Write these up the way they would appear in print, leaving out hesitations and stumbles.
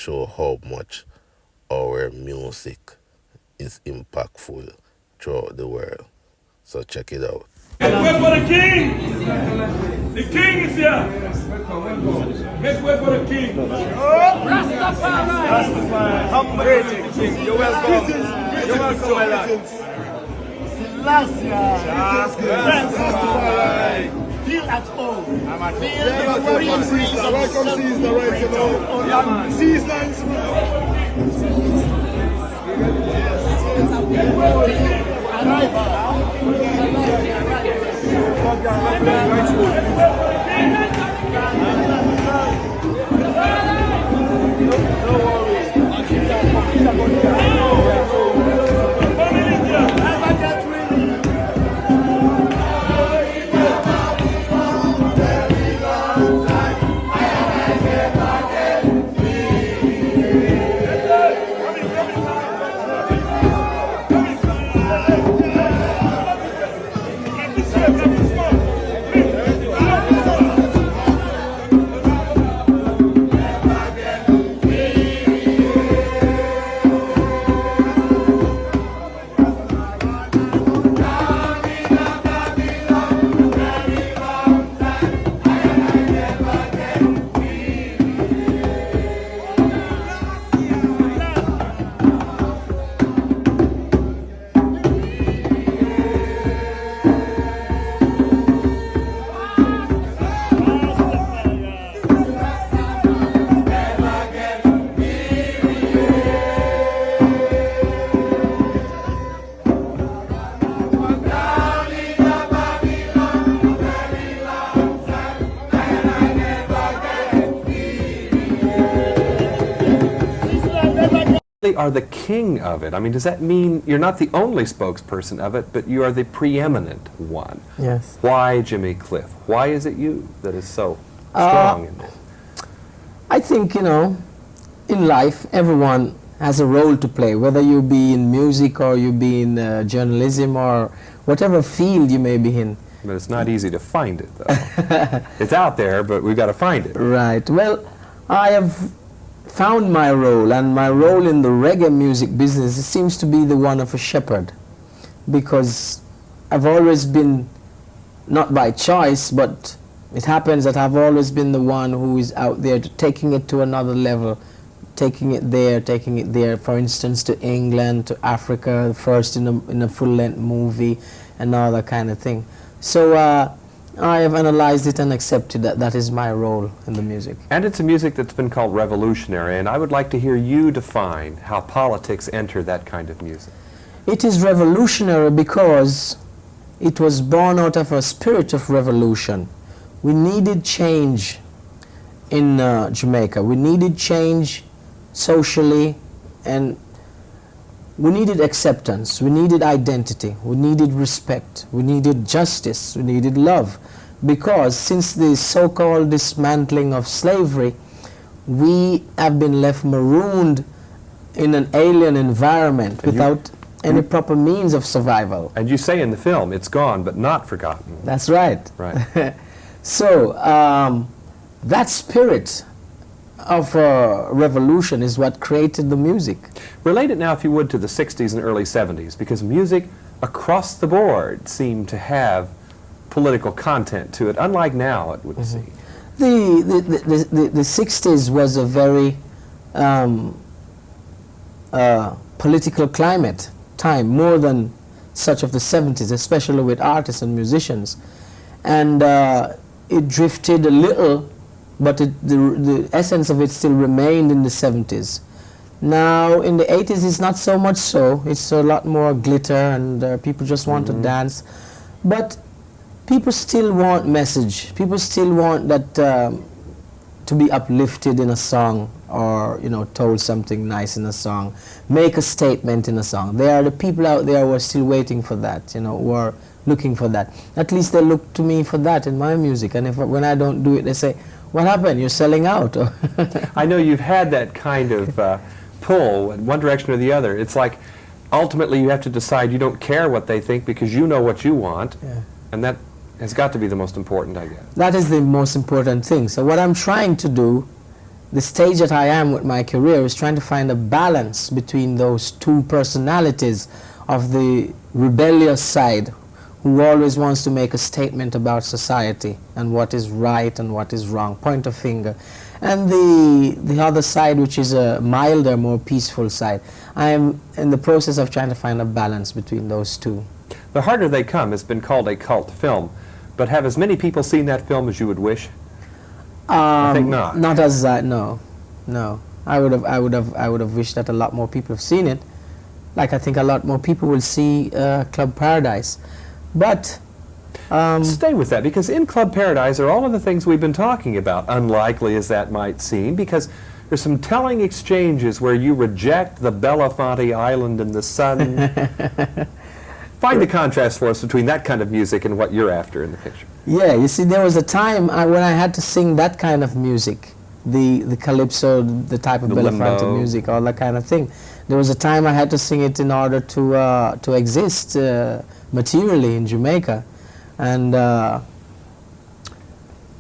show how much our music is impactful throughout the world. So check it out. Make way for the king! The king is here! Make way for the king! Rastafari! Humble king! You're welcome! You're welcome, my lord! Rastafari! Feel at home! Feel the free breeze of the sun! Welcome, Sizzla! Are the king of it. I mean, does that mean you're not the only spokesperson of it, but you are the preeminent one? Yes. Why Jimmy Cliff? Why is it you that is so strong in it? I think, you know, in life, everyone has a role to play, whether you be in music or you be in journalism or whatever field you may be in. But it's not easy to find it, though. It's out there, but we've got to find it. Right. Well, I have found my role, and my role in the reggae music business seems to be the one of a shepherd, because I've always been, not by choice, but it happens that I've always been the one who is out there taking it to another level, taking it there, for instance, to England, to Africa, first in a full-length movie, and all that kind of thing. So I have analyzed it and accepted that that is my role in the music. And it's a music that's been called revolutionary, and I would like to hear you define how politics enter that kind of music. It is revolutionary because it was born out of a spirit of revolution. We needed change in Jamaica. We needed change socially, and we needed acceptance, we needed identity, we needed respect, we needed justice, we needed love. Because since the so-called dismantling of slavery, we have been left marooned in an alien environment without any proper means of survival. And you say in the film, it's gone but not forgotten. That's right. Right. So that spirit of revolution is what created the music. Relate it now, if you would, to the 60s and early 70s, because music across the board seemed to have political content to it, unlike now, it would seem. The 60s was a very political climate time, more than such of the 70s, especially with artists and musicians. And it drifted a little, but the essence of it still remained in the 70s. Now, in the 80s, it's not so much so. It's a lot more glitter, and people just want to dance. But people still want message. People still want that to be uplifted in a song, or, you know, told something nice in a song, make a statement in a song. There are the people out there who are still waiting for that, you know, who are looking for that. At least they look to me for that in my music. And if when I don't do it, they say, what happened? You're selling out. I know you've had that kind of pull in one direction or the other. It's like ultimately you have to decide you don't care what they think because you know what you want. Yeah. And that has got to be the most important, I guess. That is the most important thing. So what I'm trying to do the stage that I am with my career is trying to find a balance between those two personalities of the rebellious side, who always wants to make a statement about society and what is right and what is wrong, point a finger, and the other side, which is a milder, more peaceful side. I am in the process of trying to find a balance between those two. The Harder They Come has been called a cult film, but have as many people seen that film as you would wish? I think not. Not as no. I would have wished that a lot more people have seen it. Like I think a lot more people will see Club Paradise, but stay with that, because in Club Paradise are all of the things we've been talking about, unlikely as that might seem, because there's some telling exchanges where you reject the Belafonte Island in the sun. Find the contrast for us between that kind of music and what you're after in the picture. Yeah, you see, there was a time when I had to sing that kind of music, the calypso, the type of Belafonte music, all that kind of thing. There was a time I had to sing it in order to exist materially in Jamaica. And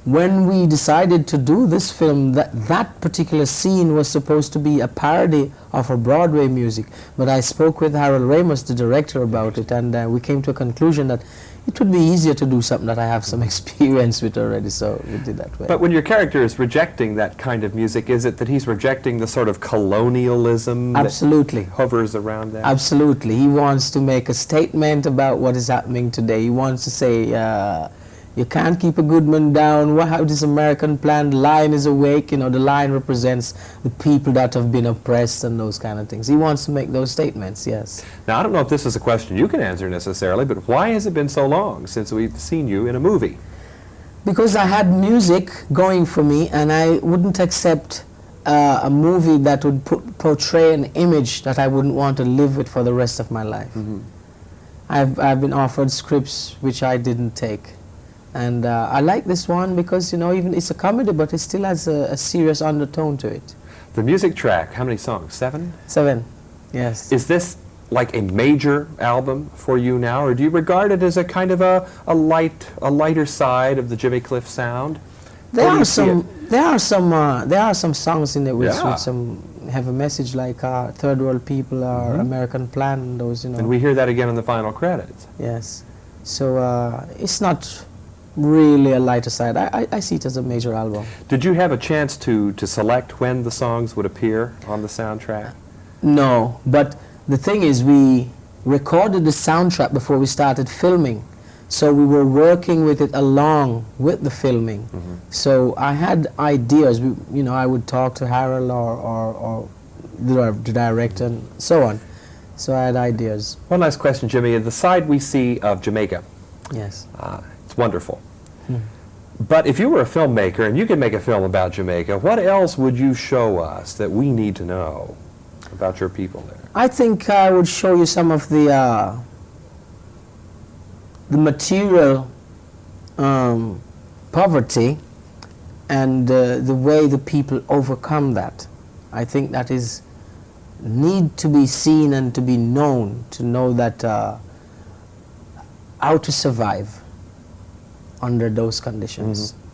when we decided to do this film, that particular scene was supposed to be a parody of a Broadway music. But I spoke with Harold Ramos, the director, about it, and we came to a conclusion that it would be easier to do something that I have some experience with already, so we did that way. But when your character is rejecting that kind of music, is it that he's rejecting the sort of colonialism Absolutely. that hovers around that? Absolutely. He wants to make a statement about what is happening today. He wants to say, you can't keep a good man down. How this American plan? The lion is awake. You know, the lion represents the people that have been oppressed and those kind of things. He wants to make those statements, yes. Now, I don't know if this is a question you can answer necessarily, but why has it been so long since we've seen you in a movie? Because I had music going for me, and I wouldn't accept a movie that would portray an image that I wouldn't want to live with for the rest of my life. Mm-hmm. I've been offered scripts which I didn't take. And I like this one because, you know, even it's a comedy, but it still has a serious undertone to it. The music track, how many songs? 7? 7, yes. Is this like a major album for you now, or do you regard it as a kind of a lighter side of the Jimmy Cliff sound? There are some songs in it with some have a message, like Third World People or American Plan, and those, you know. And we hear that again in the final credits. Yes. So it's not really a lighter side. I see it as a major album. Did you have a chance to select when the songs would appear on the soundtrack? No, but the thing is, we recorded the soundtrack before we started filming. So we were working with it along with the filming. Mm-hmm. So I had ideas. You know, I would talk to Harold or the director and so on. So I had ideas. One last question, Jimmy. The side we see of Jamaica, yes, it's wonderful. But if you were a filmmaker and you could make a film about Jamaica, what else would you show us that we need to know about your people there? I think I would show you some of the material poverty and the way the people overcome that. I think that is need to be seen and to be known, to know that how to survive under those conditions. Mm-hmm.